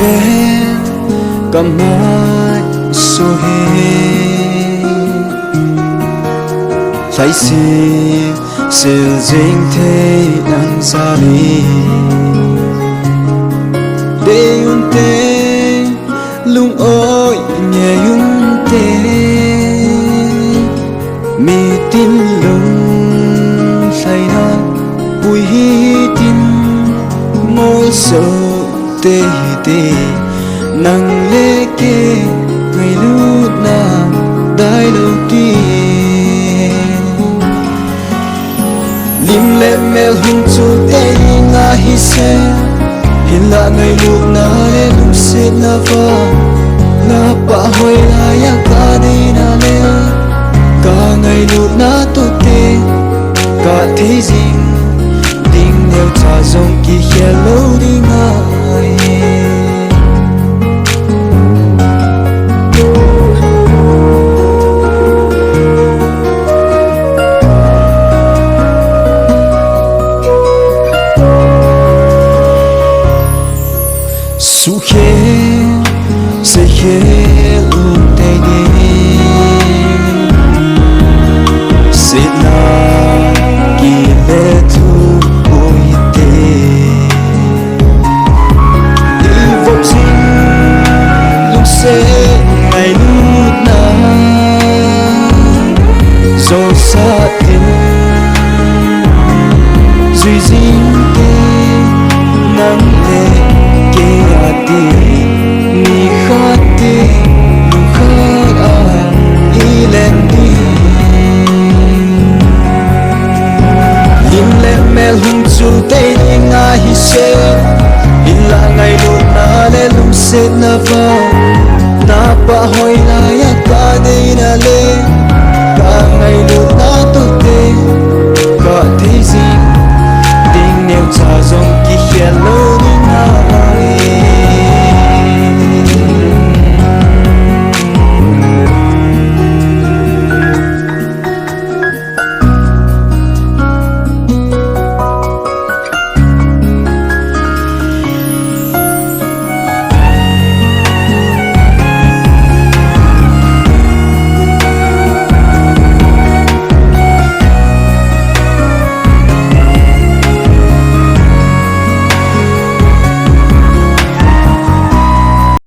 khe cầm mai so he phải sil jing thế đang xa đi để un tê lung ôi nhẹ un tê mi tin lung say na bùi hi tin môi sầu tê tê nang lê kê ngày lúc na đai đầu tiên lim lệ mel hun chu tê nga hi se hin la ngày lúc na lê lung se na va na pa hoi la ya ka đi na lê cả ngày lúc na tu tê cả thế dinh ding nêu cha dòng kỳ hello đi ngay su khe se khe lu tay đi se na kỳ lệ thu bồi tê đi vọng sinh lúc sẽ ngày lúc na do xa tin duy dinh tê nắng lệ kê a tê ni khát tê lu khát a y lên đi lim lệ mel hung chu tê đi nga hi se in la ngày lúc na lê lung se na va na pa hoi na ya ka đi na lê cả ngày lúc